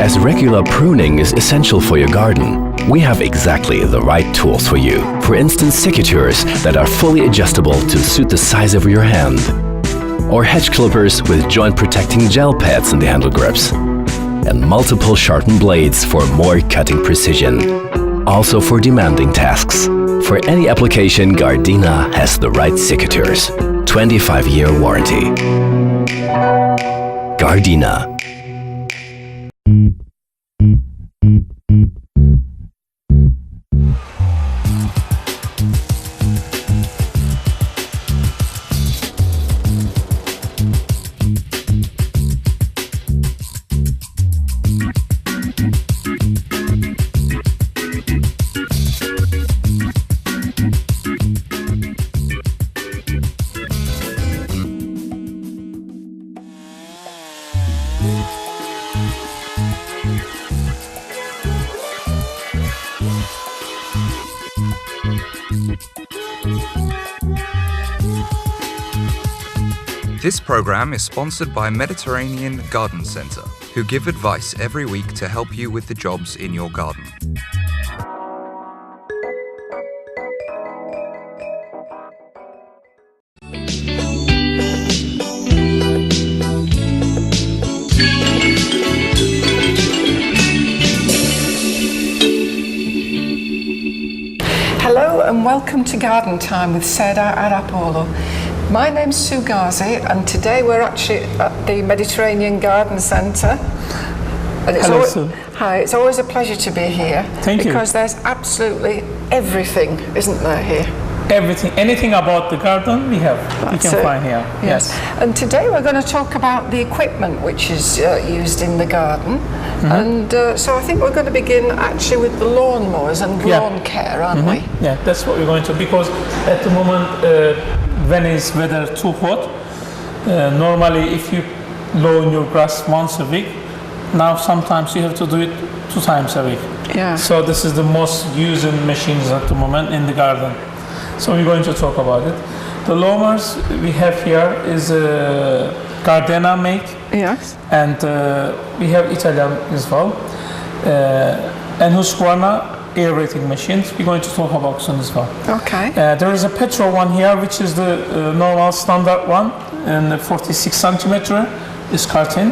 As regular pruning is essential for your garden, we have exactly the right tools for you. For instance, secateurs that are fully adjustable to suit the size of your hand. Or hedge clippers with joint-protecting gel pads in the handle grips. And multiple sharpened blades for more cutting precision. Also for demanding tasks. For any application, Gardena has the right secateurs. 25-year warranty. Gardena. This program is sponsored by Mediterranean Garden Centre, who give advice every week to help you with the jobs in your garden. Hello and welcome to Garden Time with Serdar ARAPOÞLU. My name's Sue Ghazi and today we're actually at the Mediterranean Garden Centre. And it's Hello, Sue. Hi, it's always a pleasure to be here. Thank you. Because there's absolutely everything, isn't there, here? Everything, anything about the garden we have, we can find here. Yes. And today we're going to talk about the equipment which is used in the garden. And so I think we're going to begin actually with the lawnmowers and lawn care, aren't we? Yeah, that's what we're going to, because at the moment when is weather too hot, normally if you lawn your grass once a week, now sometimes you have to do it 2 times a week. Yeah. So this is the most used machines at the moment in the garden. So we're going to talk about it. The lawnmowers we have here is Gardena make. Yes. And we have Italian as well. And Husqvarna aerating machines. We're going to talk about soon as well. Okay. There is a petrol one here, which is the normal standard one, and 46 centimeter is carton.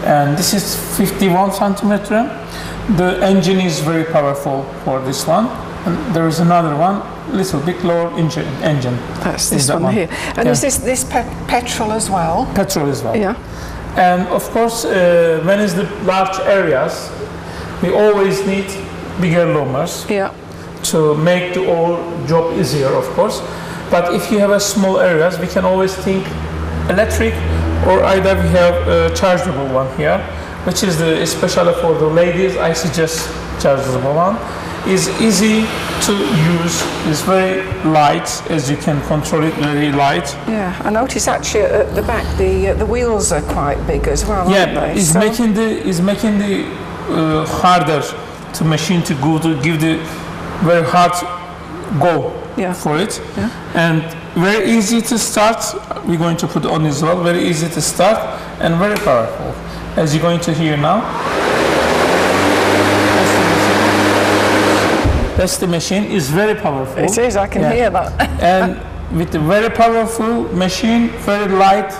And this is 51 centimeter. The engine is very powerful for this one. And there is another one, little bit lower engine. That's this one here. And is this petrol as well? Petrol as well. Yeah. And of course, when it's the large areas, we always need bigger lawnmowers to make the whole job easier, of course. But if you have a small areas, we can always think electric, or either we have a chargeable one here, which is especially for the ladies. I suggest chargeable one. Is easy to use, is very light, as you can control it, very light. Yeah, I notice actually at the back the wheels are quite big as well, aren't they? It's making the harder to machine to go to give the very hard go for it. Yeah. And very easy to start. We're going to put on as well. Very easy to start and very powerful, as you're going to hear now. That's the machine. Is very powerful. It is, I can hear that. And with a very powerful machine, very light,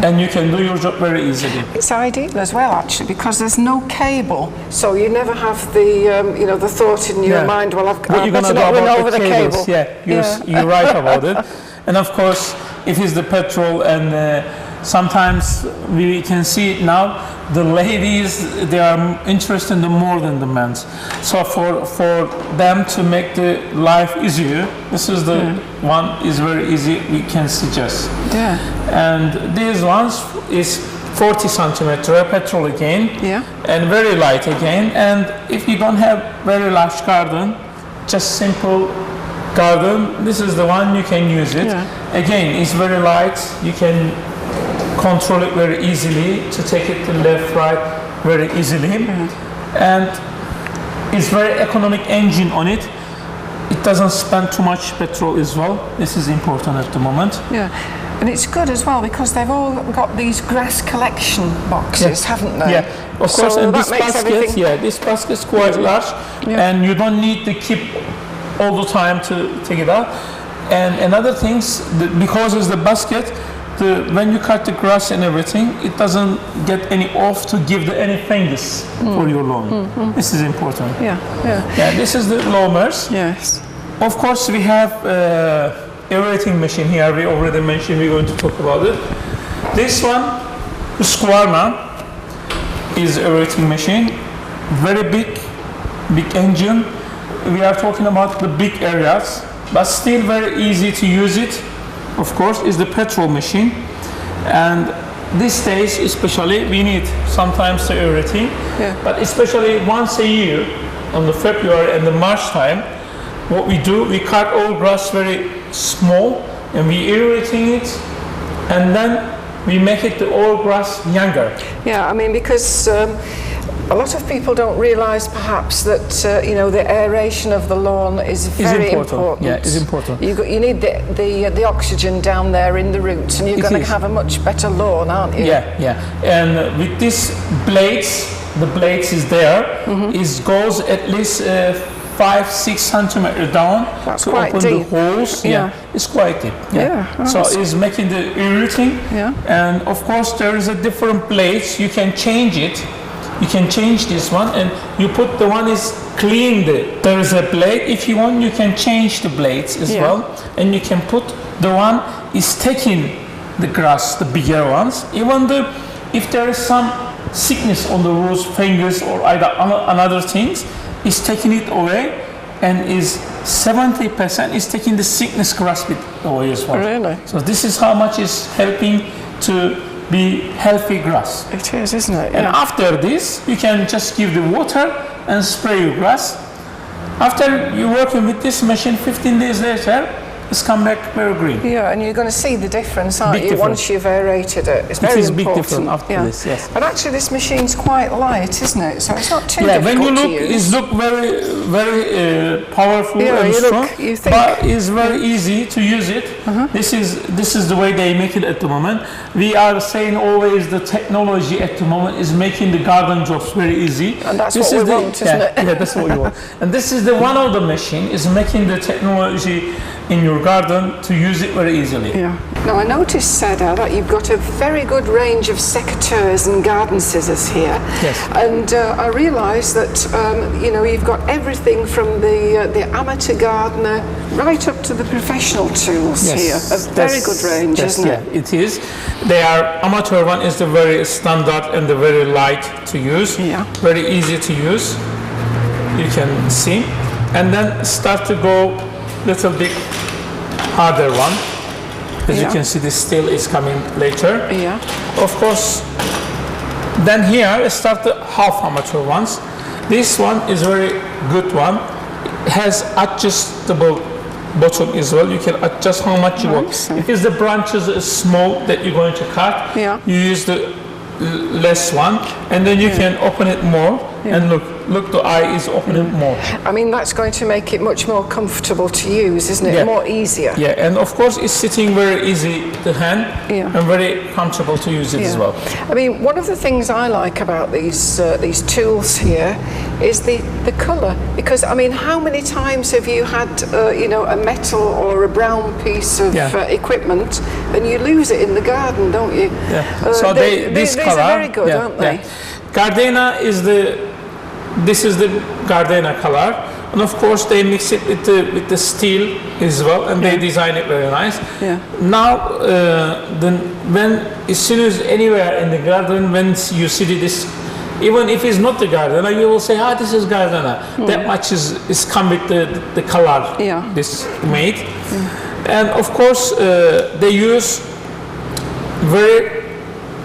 and you can do your job very easily. It's ideal as well, actually, because there's no cable, so you never have the the thought in your mind, well, I've got to not run over the cable. You're right about it. And of course, if it's the petrol, and sometimes we can see it now, the ladies, they are interested in more than the men. So for them to make the life easier, this is the one is very easy, we can suggest. Yeah. And these ones is 40 centimeter petrol again, and very light again. And if you don't have very large garden, just simple garden, this is the one you can use it. Again, it's very light, you can control it very easily, to take it to left, right very easily. And it's very economic engine on it. It doesn't spend too much petrol as well. This is important at the moment. Yeah. And it's good as well because they've all got these grass collection boxes, haven't they? Yeah, of course. So and that this makes basket, everything... this basket is quite large, and you don't need to keep all the time to take it out. And another thing, because it's the basket, when you cut the grass and everything, it doesn't get any off to give any fungus for your lawn. This is important. Yeah, this is the lawnmowers. Yes. Of course, we have aerating machine here. We already mentioned we're going to talk about it. This one, the Squarna, is aerating machine. Very big engine. We are talking about the big areas, but still very easy to use it. Of course, is the petrol machine, and these days especially we need sometimes the aerating, but especially once a year on the February and the March time, what we do, we cut all grass very small and we aerating it, and then we make it the all grass younger. Yeah, I mean, because a lot of people don't realise perhaps that you know, the aeration of the lawn is very important. Yeah, it's important. You need the oxygen down there in the roots, and you're going to have a much better lawn, aren't you? Yeah. And with these blades, the blades is there. It goes at least 5-6 centimeters down. That's to quite open deep. the holes. Yeah, it's quite deep. So it's making the aerating. And of course there is a different blades. You can change it. You can change this one, and you put the one is clean. There is a blade. If you want, you can change the blades as well, and you can put the one is taking the grass, the bigger ones. Even if there is some sickness on the roots, fingers, or either another things, is taking it away, and is 70% is taking the sickness grass bit away as well. Really? So this is how much is helping to be healthy grass. It is, isn't it? And after this, you can just give the water and spray your grass. After you're working with this machine, 15 days later, it's come back very green. Yeah, and you're going to see the difference, aren't you, difference. once you've aerated it. It's very important. It is big difference after this, yes. And actually this machine's quite light, isn't it? So it's not too when difficult you look, to use. it looks very powerful and strong, you think. but it's very easy to use it. This is the way they make it at the moment. We are saying always the technology at the moment is making the garden jobs very easy. And that's what we want, isn't it? Yeah, that's what we want. And this is the one of the machine is making the technology in your garden to use it very easily. Yeah. Now I noticed, Serdar, that you've got a very good range of secateurs and garden scissors here. Yes. And I realised that you know, you've got everything from the amateur gardener right up to the professional tools here. A very good range, isn't it? Yeah, it is. They are amateur one is the very standard and the very light to use. Yeah. Very easy to use. You can see, and then start to go little bit harder one. As you can see, the steel is coming later. Yeah. Of course, then here start the half amateur ones. This one is very good one. It has adjustable bottom as well. You can adjust how much you want. If it's the branches is small that you're going to cut, you use the less one, and then you can open it more. And look, the eye is opening more. I mean, that's going to make it much more comfortable to use, isn't it? Yeah. More easier. Yeah, and of course it's sitting very easy to hand and very comfortable to use it as well. I mean, one of the things I like about these tools here is the colour, because I mean, how many times have you had you know, a metal or a brown piece of equipment and you lose it in the garden, don't you? Yeah. So this these color, are very good, aren't they? Gardena is this is the Gardena color, and of course they mix it with the steel as well, and they design it very nice. Now, when as soon as anywhere in the garden, when you see this, even if it's not the Gardena, you will say, this is Gardena. That much is come with the color this made, and of course they use very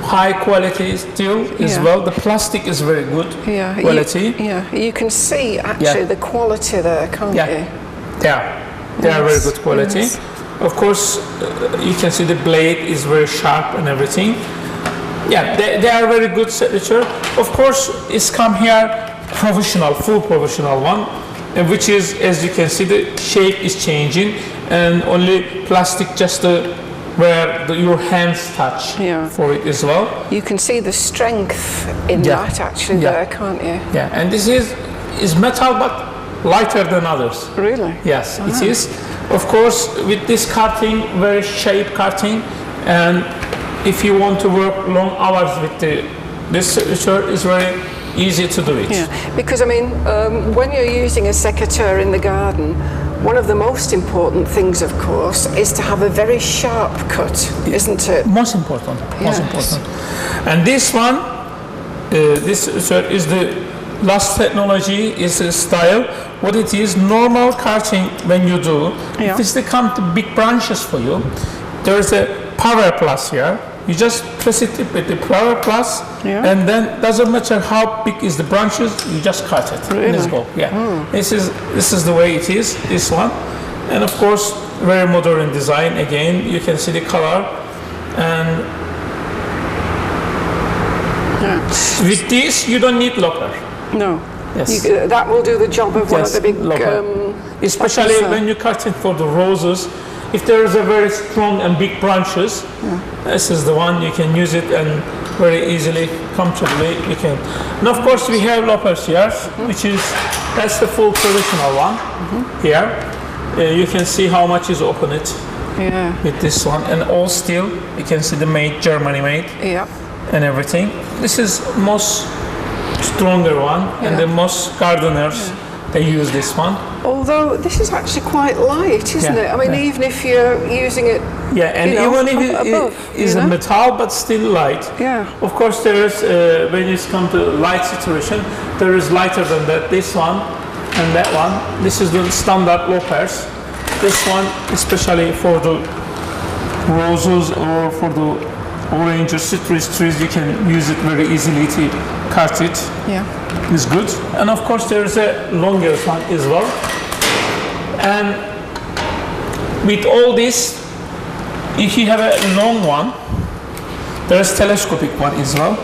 high quality steel as well. The plastic is very good quality. You can see actually the quality there, can't you? They are very good quality. Yes. Of course, you can see the blade is very sharp and everything. They are very good signature. Of course, it's come here professional, full professional one, which is, as you can see, the shape is changing, and only plastic just where your hands touch for it as well. You can see the strength in that actually there, can't you? Yeah, and this is metal but lighter than others. Really? Yes, it is. Of course, with this cutting, very shape cutting, and if you want to work long hours with this shirt, is very easy to do it. Yeah, because I mean, when you're using a sécateur in the garden, one of the most important things, of course, is to have a very sharp cut, isn't it? Most important, most important. And this one, this shirt is the last technology, is a style. What it is, normal cutting when you do, if it's come to big branches for you, there is a power plus here. You just press it with the power plus, and then doesn't matter how big is the branches, you just cut it. Really? Let's go. Yeah. This is the way it is. This one, and of course, very modern design. Again, you can see the color, and with this, you don't need locker. No. Yes. That will do the job of one of the big especially when you cut it for the roses. If there is a very strong and big branches, this is the one you can use it and very easily, comfortably you can. And of course we have loppers here, that's the full traditional one here. You can see how much is open it with this one, and all steel. You can see the made, Germany made, and everything. This is most stronger one, and the most gardeners they use this one. Although this is actually quite light, isn't it? I mean, even if you're using it, and even if it is a metal, but still light. Yeah. Of course, there is when you come to light situation, there is lighter than that. This one and that one. This is the standard loppers. This one, especially for the roses or for the orange or citrus trees, you can use it very easily to cut it. Yeah. It's good. And of course there is a longer one as well. And with all this, if you have a long one, there is telescopic one as well.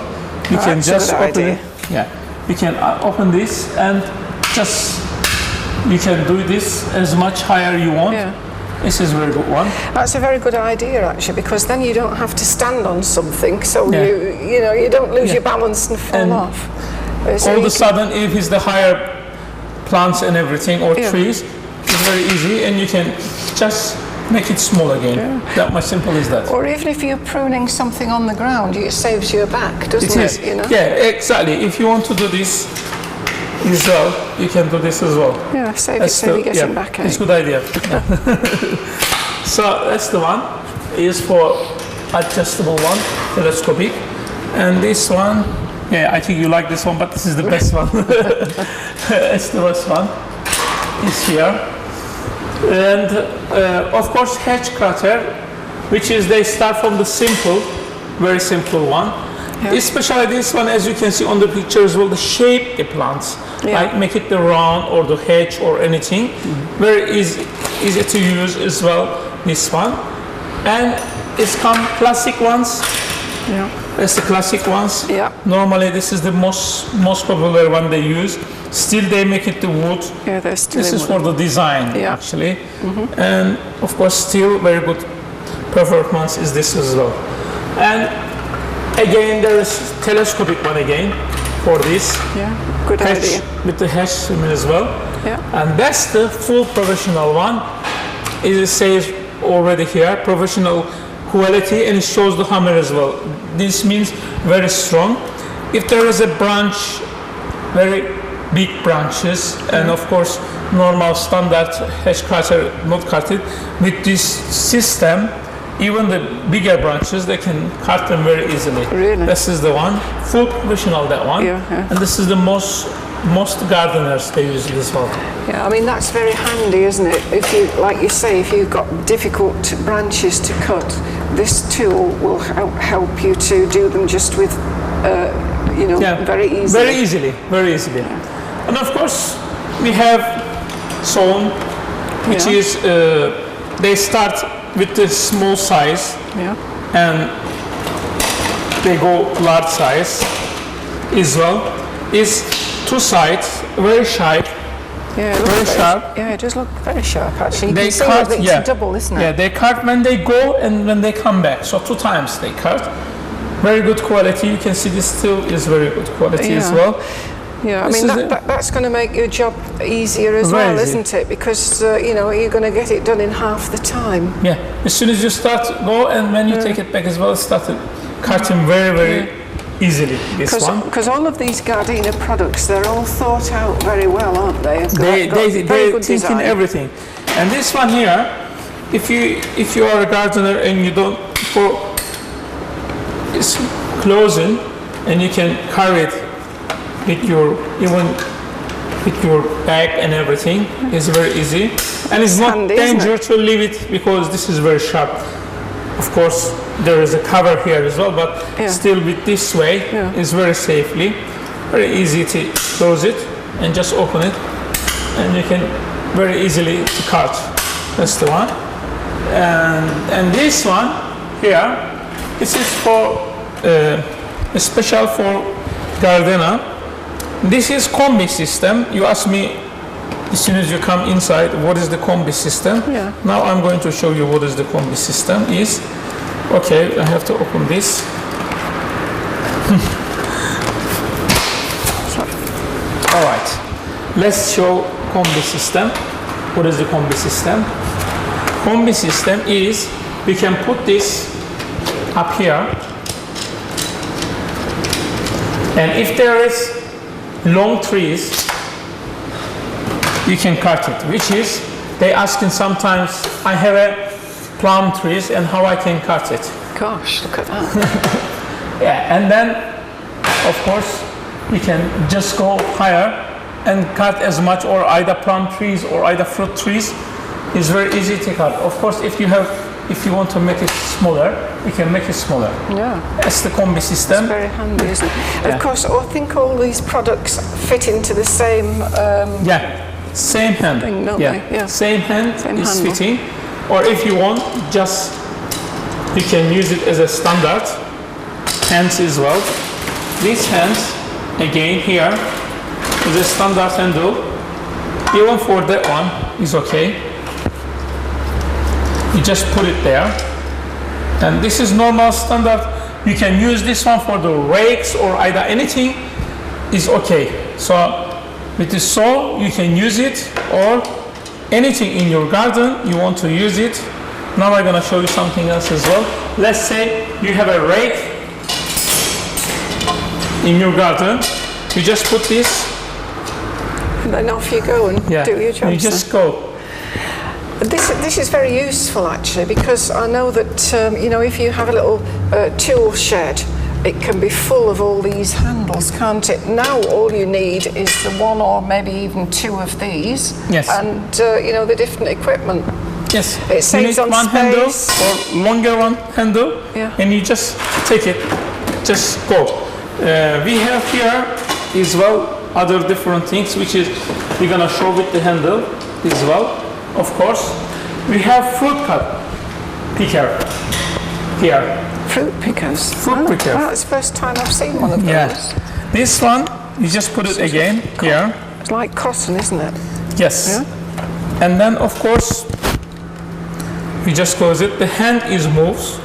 You can just open it. Yeah. You can open this and just you can do this as much higher you want. Yeah. This is a very good one. That's a very good idea, actually, because then you don't have to stand on something, so you don't lose your balance and fall off. So all of a sudden, if it's the higher plants and everything or trees, it's very easy, and you can just make it small again. That much simple is that. Or even if you're pruning something on the ground, it saves your back, doesn't it? You know? Yeah, exactly. If you want to do this as well, you can do this as well. Yeah, save you getting back. It's a good idea. So that's the one. Is for adjustable one, telescopic, and this one. Yeah, I think you like this one, but this is the best one. It's the best one. It's here, and of course hedge cutter, which is they start from the simple, very simple one. Yeah. Especially this one, as you can see on the picture as well, the shape the plants, like make it the round or the hedge or anything. Very easy to use as well. This one, and it's come classic ones. Yeah, that's the classic ones. Yeah. Normally, this is the most popular one they use. Still, they make it the wood. Yeah, they're still. This is for the design actually, and of course, still very good performance is this as well. And again, there is telescopic one again for this. Yeah, good idea. With the hedge as well. Yeah. And that's the full professional one. It says already here, professional quality, and it shows the hammer as well. This means very strong. If there is a branch, very big branches, and of course, normal standard hedge cutter not cut it, with this system, even the bigger branches, they can cut them very easily. Really? This is the one, full professional, that one. And this is the most gardeners, they use this one. Yeah, I mean, that's very handy, isn't it? If you, like you say, if you've got difficult branches to cut, this tool will help you to do them just with, very easily. Very easily. Yeah. And of course, we have sawn, which is, they start with the small size, and they go large size as well. Is two sides, very sharp, Yeah, very sharp. Yeah, it does look very sharp actually. You They can see cut, it's double, isn't it? Yeah, they cut when they go and when they come back. So 2 times they cut. Very good quality. You can see this tool is very good quality as well. Yeah, I mean that's going to make your job easier as well, isn't it? Because you know, you're going to get it done in half the time. Yeah, as soon as you start go and when you take it back as well, start cutting very easily. This one. Because all of these Gardena products, they're all thought out very well, aren't they? They're thinking everything. And this one here, if you are a gardener and you don't it's closing, and you can carry it with your bag and everything. It's very easy, and it's not dangerous to leave it because this is very sharp. Of course, there is a cover here as well, but still with this way, it's very safely, very easy to close it and just open it, and you can very easily to cut. That's the one, and this one here. This is for special for Gardena. This is combi system. You ask me as soon as you come inside, what is the combi system? Yeah. Now I'm going to show you what is the combi system is. Okay, I have to open this. All right, let's show combi system. What is the combi system? Combi system is we can put this up here, and if there is long trees, you can cut it, which is they asking sometimes, I have a plum trees and how I can cut it. Gosh, look at that. Yeah, and then of course we can just go higher and cut as much, or either plum trees or either fruit trees. It's very easy to cut. Of course, if you want to make it smaller, you can make it smaller. Yeah. That's the combi system. It's very handy, isn't it? Yeah. Of course, I think all these products fit into the same same hand. Thing, don't they? Yeah. Same hand is handle. fitting. Or if you want, just you can use it as a standard hands as well. These hands, again here, is a standard handle. Even for that one is okay. You just put it there, and this is normal standard. You can use this one for the rakes or either anything is okay. So with the saw you can use it, or anything in your garden you want to use it. Now I'm gonna show you something else as well. Let's say you have a rake in your garden. You just put this, and then off you go and do your job. You just go. This is very useful actually, because I know that you know, if you have a little tool shed, it can be full of all these handles, can't it? Now all you need is the one or maybe even 2 of these, and you know, the different equipment. Yes, it saves you need on one space. handle or longer one handle, and you just take it, just go. We have here as well other different things, which is we're gonna show with the handle as well. Of course, we have fruit picker here. Fruit pickers? Fruit picker. That's the first time I've seen one of those. This one, you just put it again here. It's like cotton, isn't it? Yes. Yeah. And then, of course, you just close it. The hand is moves.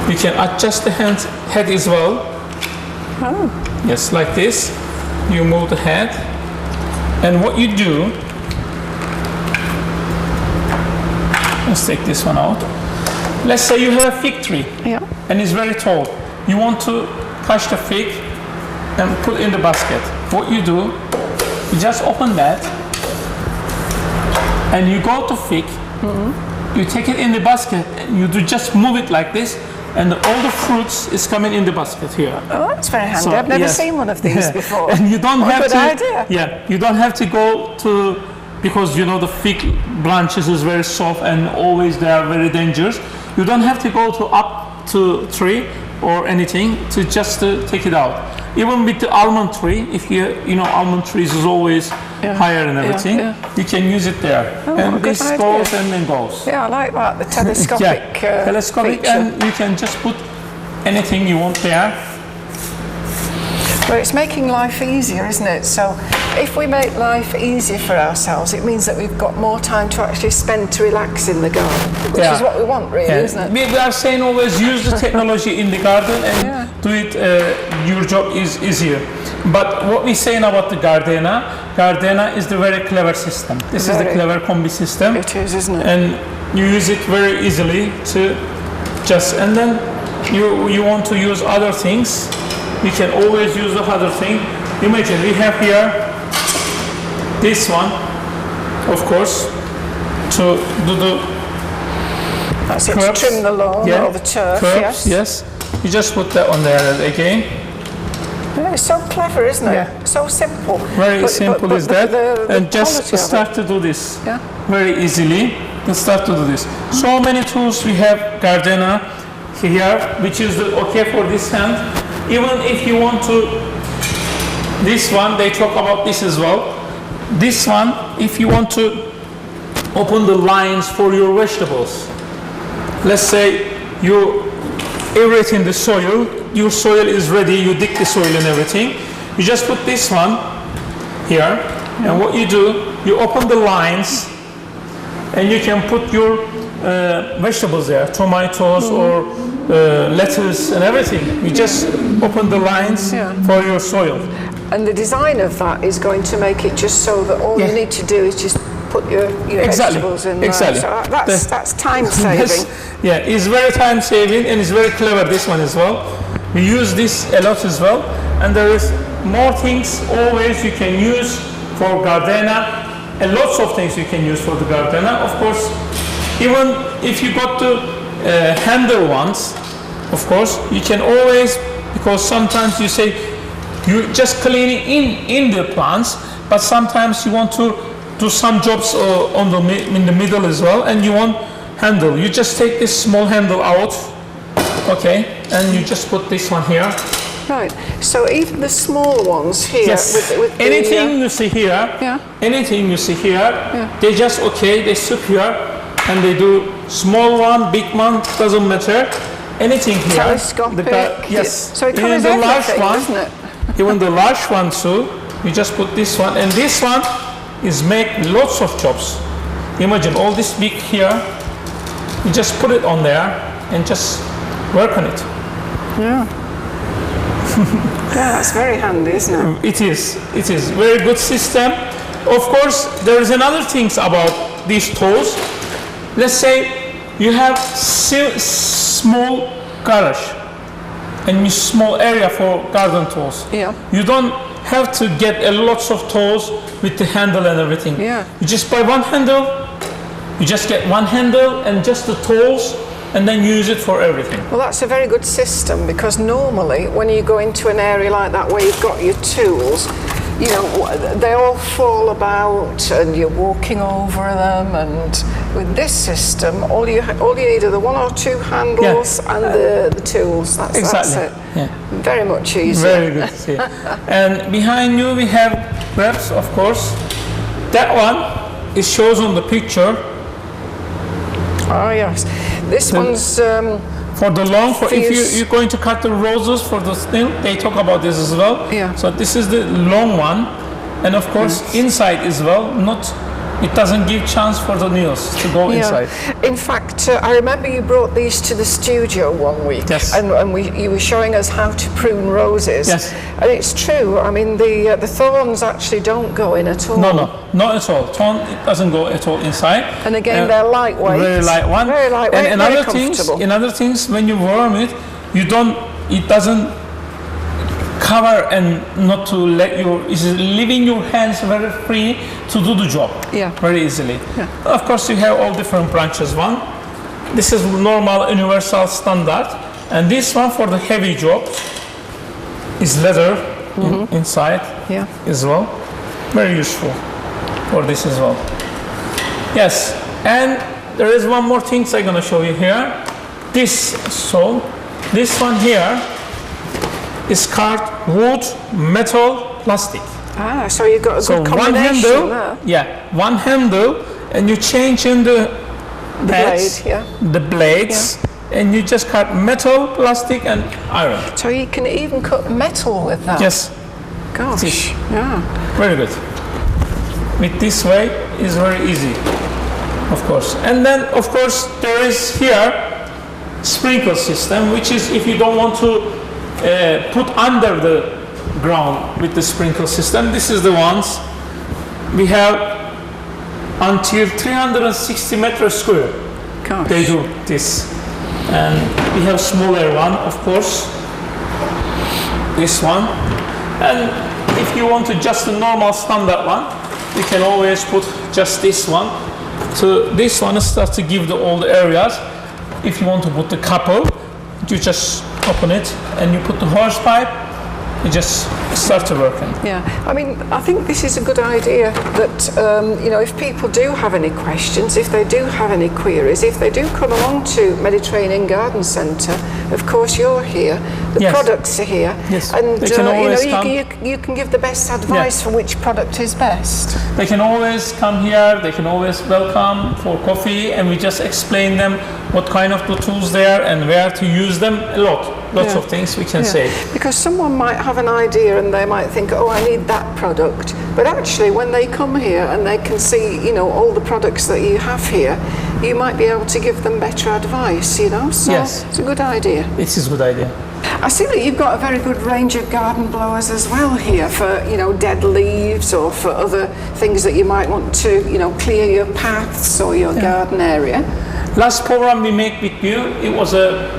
You can adjust the head as well. Oh. Yes, like this. You move the head. And what you do, let's take this one out. Let's say you have a fig tree, and it's very tall. You want to catch the fig and put in the basket. What you do, you just open that, and you go to fig. You take it in the basket, and you do just move it like this, and all the fruits is coming in the basket here. Oh, that's very handy. I've never seen one of these before. And you don't have good to. Idea. Yeah, you don't have to go to. Because you know the fig branches is very soft and always they are very dangerous. You don't have to go to up to tree or anything to just take it out. Even with the almond tree, if you know almond trees is always higher and everything, you can use it there. Oh, and this idea. goes and then goes. Yeah, I like that, the telescopic telescopic, feature. and you can just put anything you want there. Well, it's making life easier, isn't it? So if we make life easier for ourselves, it means that we've got more time to actually spend to relax in the garden, which is what we want, really, isn't it? We are saying always use the technology in the garden and do it, your job is easier. But what we're saying about the Gardena is the very clever system. This is the clever combi system. It is, isn't it? And you use it very easily to just, and then you want to use other things, you can always use the other thing. Imagine we have here this one, of course, to do the that's it, to trim the lawn or the turf. Yes. You just put that on there again. Yeah, it's so clever, isn't it? So simple. Very simple is that. And just start to do this very easily. Let's start to do this. So many tools we have Gardena here, which is okay for this hand. Even if you want to, this one, they talk about this as well. This one, if you want to open the lines for your vegetables. Let's say you aerate the soil, your soil is ready, you dig the soil and everything. You just put this one here, and what you do, you open the lines, and you can put your vegetables there, tomatoes or lettuce and everything. You just open the lines for your soil. And the design of that is going to make it just so that all you need to do is just put your vegetables in there. So that's time saving. It's very time saving and it's very clever, this one as well. We use this a lot as well. And there is more things always you can use for Gardena. And lots of things you can use for the Gardena. Of course, even if you got the handle ones, of course, you can always, because sometimes you say, you just clean it in the plants, but sometimes you want to do some jobs in the middle as well, and you want handle. You just take this small handle out, okay, and you just put this one here. Right. So even the small ones here, with anything you see here, anything you see here, they just they sit here, and they do small one, big one, doesn't matter. Anything here. Telescopic. So it covers the large everything, one, doesn't it? Even the large one too, you just put this one, and this one is make lots of jobs. Imagine all this big here, you just put it on there and just work on it. That's very handy, isn't it? It is very good system. Of course, there is another things about these tools. Let's say you have small garage and small area for garden tools. You don't have to get lots of tools with the handle and everything. You just buy one handle, you just get one handle and just the tools, and then use it for everything. Well, that's a very good system, because normally when you go into an area like that where you've got your tools, you know, they all fall about and you're walking over them, and with this system all you need are the one or two handles and the tools. That's it. Very much easier. Very good. And behind you we have webs, of course. That one, it shows on the picture. Oh yes, this one's for the long, if you're going to cut the roses for the thing, they talk about this as well. So this is the long one, and of course inside as well. It doesn't give chance for the nails to go inside. In fact, I remember you brought these to the studio one week, and you were showing us how to prune roses. And it's true. I mean, the thorns actually don't go in at all. No, not at all. Thorn, it doesn't go at all inside. And again, they're lightweight. Very light one. Very lightweight. And very comfortable. in other things, when you warm it, it doesn't cover and not to let it's leaving your hands very free to do the job very easily. Of course, you have all different branches. One, this is normal universal standard, and this one for the heavy job is leather inside as well. Very useful for this as well. Yes, and there is one more thing I'm going to show you here. This one here is carved wood, metal, plastic. So you've got a good combination one handle, and you change in the blades, and you just cut metal, plastic, and iron. So you can even cut metal with that? Yes. Gosh, yeah. Very good. With this way is very easy, of course. And then, of course, there is here sprinkler system, which is if you don't want to put under the ground with the sprinkler system. This is the ones we have until 360 meters square. Gosh. They do this. And we have smaller one, of course, this one. And if you want to just the normal standard one, you can always put just this one. So this one starts to give all the areas. If you want to put the couple, you just open it and you put the hose pipe, you just start to working. Yeah, I mean, I think this is a good idea that, you know, if people do have any questions, if they do have any queries, if they do come along to Mediterranean Garden Centre, of course you're here, the Yes. products are here, Yes. and They can you always know, come. you can give the best advice for which product is best. They can always come here, they can always welcome for coffee, and we just explain them what kind of the tools they are and where to use them. Lots of things we can say. Because someone might have an idea and they might think, oh, I need that product. But actually, when they come here and they can see, you know, all the products that you have here, you might be able to give them better advice, you know. So Yes. it's a good idea. It is a good idea. I see that you've got a very good range of garden blowers as well here for, you know, dead leaves or for other things that you might want to, you know, clear your paths or your garden area. Last program we make with you, it was a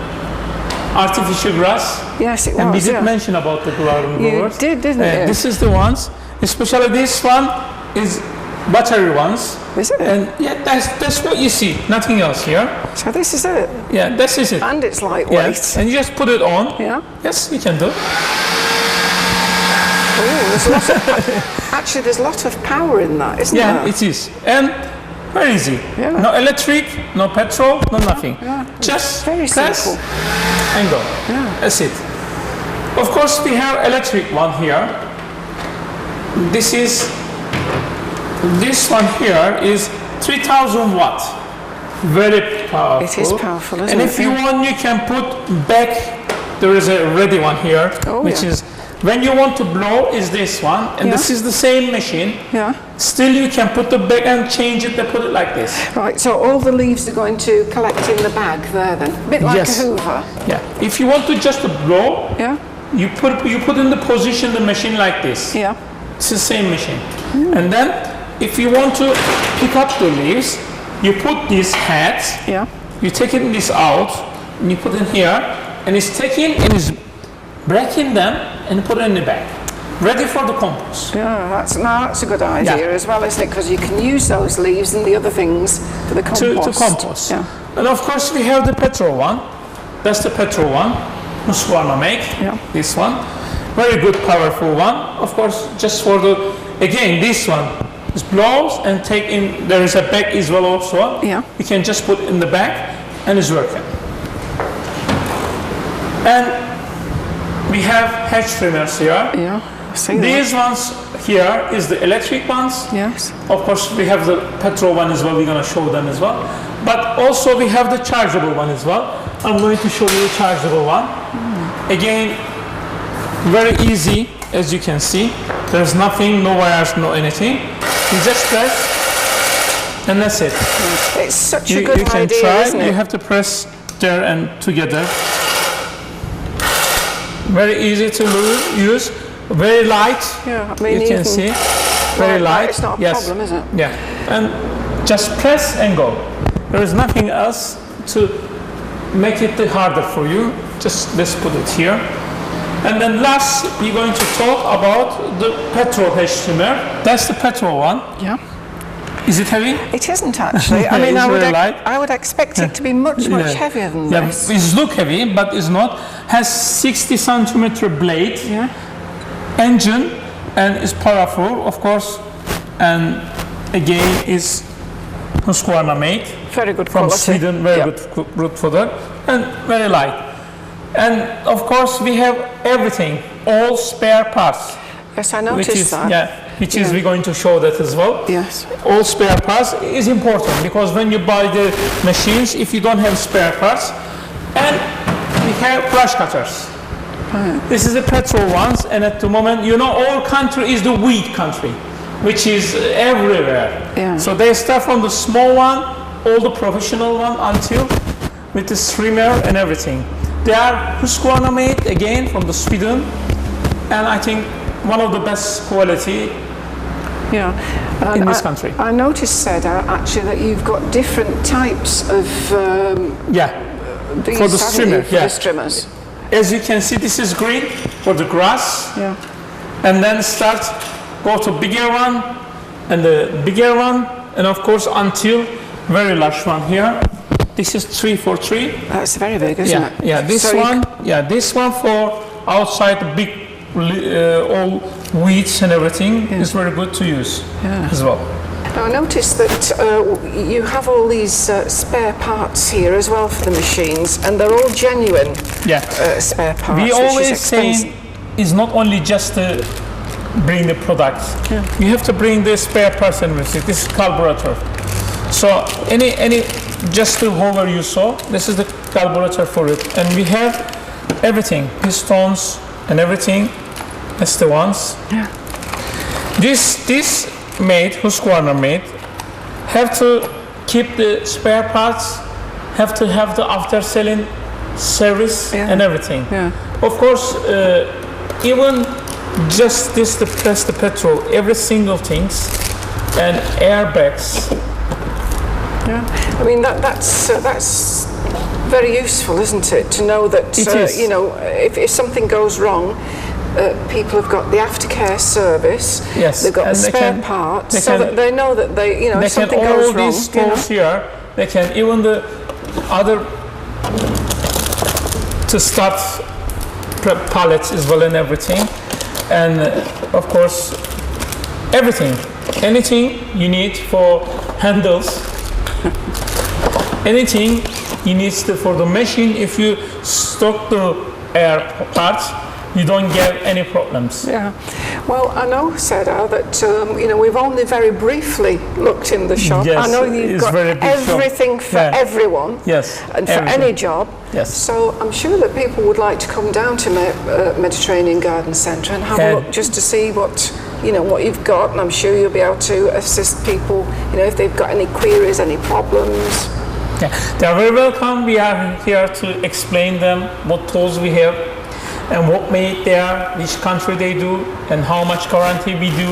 artificial grass. Yes, it And we was, did yeah. mention about the garden You blowers. did, didn't you? This is the ones, especially this one is battery ones. Is it? And yeah, that's what you see, nothing else here. So this is it. Yeah, this is it. And it's lightweight. Yes, and you just put it on. Yeah. Yes, you can do. Oh, there's lots of, actually, there's a lot of power in that, isn't Yeah, there? it is. And very easy. Yeah. No electric, no petrol, no nothing. Yeah. Just Very press simple. and go. Yeah. That's it. Of course, we have electric one here. This one here is 3,000 watt. Very powerful. It is powerful, isn't and it? if you Yeah. want, you can put back. There is a ready one here, Oh, which yeah. is when you want to blow is this one, and Yeah. this is the same machine. Yeah. Still, you can put the back and change it and put it like this. Right, so all the leaves are going to collect in the bag there then? A bit like Yes. a hoover. Yeah. If you want to just blow, Yeah? you put in the position the machine like this. Yeah. It's the same machine. And then, if you want to pick up the leaves, you put these heads. Yeah. You take this out, and you put it here, and it's taking and is breaking them and put it in the bag, ready for the compost. Yeah, that's a good idea Yeah. as well, isn't it? Because you can use those leaves and the other things for the compost. To compost. Yeah. And of course, we have the petrol one. That's the petrol one. Husqvarna make. Yeah. This one. Very good, powerful one. Of course, just for the, again, this one is blows and take in, there is a bag as well also. Yeah. You can just put in the bag and it's working. And we have hedge trimmers here. Yeah. I see that. These ones here is the electric ones. Yes. Of course, we have the petrol one as well. We're going to show them as well. But also we have the chargeable one as well. I'm going to show you the chargeable one. Again, very easy, as you can see. There's nothing, no wires, no anything. You just press, and that's it. It's such a You good can idea, try. isn't it? You have to press there and together. Very easy to use. Very light. Yeah, I mean, You can see. Very light. It's not a Yes. problem, is it? Yeah, and just press and go. There is nothing else to make it harder for you. Just let's put it here. And then last, we're going to talk about the petrol hedge trimmer. That's the petrol one. Yeah. Is it heavy? It isn't actually. I mean, It's very light. I would expect it to be much heavier than Yeah, this. it look heavy, but it's not. Has 60 centimeter blade, Yeah. engine, and is powerful, of course. And again, is Husqvarna made. Very good From quality. Sweden, very Yeah. good product, and very light. And of course, we have everything, all spare parts, Yes, I which noticed is that. which is we're going to show that as well. Yes. All spare parts is important because when you buy the machines, if you don't have spare parts, And we have brush cutters. This is the petrol ones, and at the moment, you know, our country is the wheat country, which is everywhere. Yeah. So they start from the small one, all the professional one, until with the streamer and everything. They are Husqvarna made, again, from the Sweden, and I think one of the best quality in this country. I noticed, Serdar, actually, that you've got different types of these, for the streamer, for the trimmers. As you can see, this is green for the grass, and then go to bigger one, and the bigger one, and of course until very large one here. This is 3x3. That's very big, isn't it? Yeah, this one for outside the big all weeds and everything is very good to use as well. Now, I noticed that you have all these spare parts here as well for the machines, and they're all genuine spare parts. We always say it's not only just to bring the product. You have to bring the spare parts and everything. This is carburetor. So any just the hover you saw, this is the carburetor for it, and we have everything, pistons and everything. That's the ones. This made, Husqvarna made, have to keep the spare parts, have to have the after selling service and everything. Of course, even just this to press the petrol, every single things, and airbags. I mean that's very useful, isn't it? To know that you know, if something goes wrong, people have got the aftercare service. They've got the spare parts, so that they know that if something goes wrong. All these tools here, they can even the other to start pallets as well and everything, and of course everything, anything you need for handles. Anything you need for the machine, if you stock the air parts, you don't get any problems. Well, I know, Serdar, that we've only very briefly looked in the shop. Yes, I know you've got everything for everyone, and for any job. So I'm sure that people would like to come down to Mediterranean Garden Centre and have a look just to see what you've got, and I'm sure you'll be able to assist people, if they've got any queries, any problems. They are very welcome. We are here to explain them what tools we have and what made there, which country they do, and how much guarantee we do,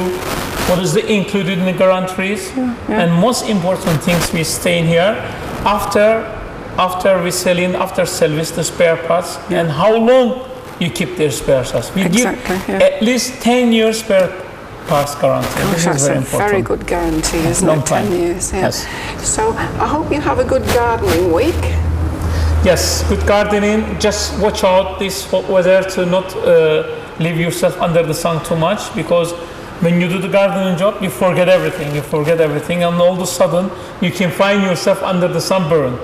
what is included in the guarantees, and most important things we stay in here after we sell in, after service the spare parts, and how long you keep their spare parts. We give at least 10 years spare parts guarantee. That's a very good guarantee, isn't it? 10 years. Yes. So I hope you have a good gardening week. Yes, good gardening. Just watch out this hot weather to not leave yourself under the sun too much, because when you do the gardening job, you forget everything. And all of a sudden, you can find yourself under the sunburn.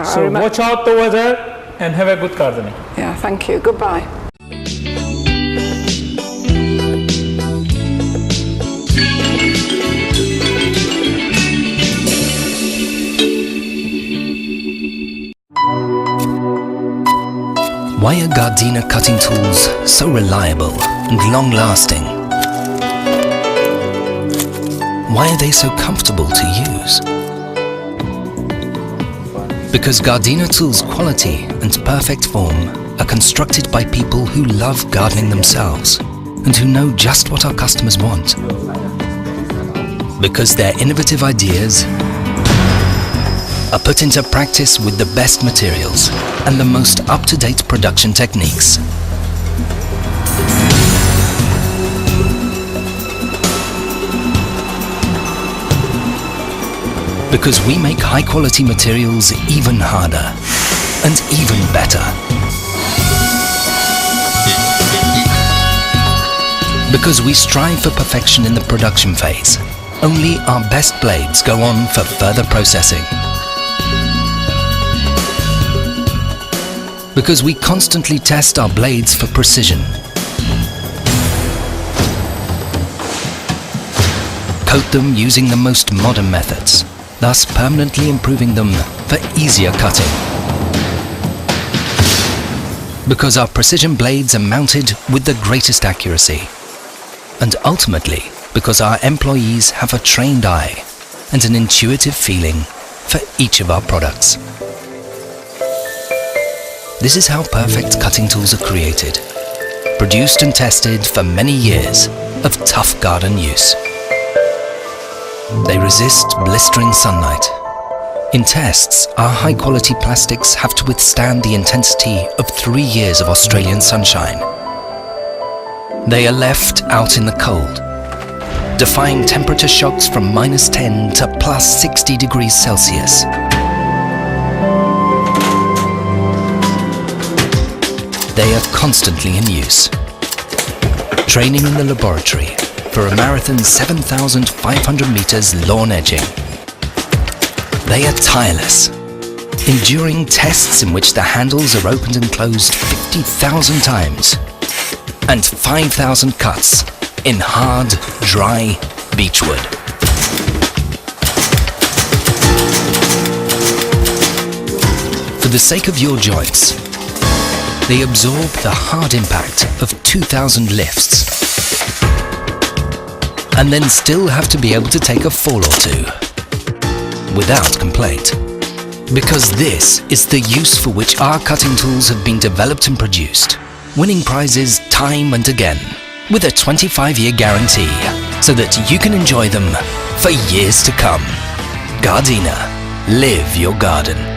So watch out the weather and have a good gardening. Thank you. Goodbye. Why are Gardena cutting tools so reliable and long-lasting? Why are they so comfortable to use? Because Gardena tools' quality and perfect form are constructed by people who love gardening themselves and who know just what our customers want. Because their innovative ideas are put into practice with the best materials and the most up-to-date production techniques. Because we make high-quality materials even harder and even better. Because we strive for perfection in the production phase. Only our best blades go on for further processing. Because we constantly test our blades for precision. Coat them using the most modern methods, thus permanently improving them for easier cutting. because our precision blades are mounted with the greatest accuracy. And ultimately, because our employees have a trained eye and an intuitive feeling for each of our products. This is how perfect cutting tools are created, produced and tested for many years of tough garden use. They resist blistering sunlight. In tests, our high-quality plastics have to withstand the intensity of 3 years of Australian sunshine. They are left out in the cold, defying temperature shocks from -10 to +60 degrees Celsius. They are constantly in use. Training in the laboratory for a marathon 7,500 meters lawn edging. They are tireless, enduring tests in which the handles are opened and closed 50,000 times and 5,000 cuts in hard, dry beechwood. For the sake of your joints, they absorb the hard impact of 2,000 lifts and then still have to be able to take a fall or two without complaint. Because this is the use for which our cutting tools have been developed and produced, winning prizes time and again, with a 25-year guarantee, so that you can enjoy them for years to come. Gardena. Live your garden.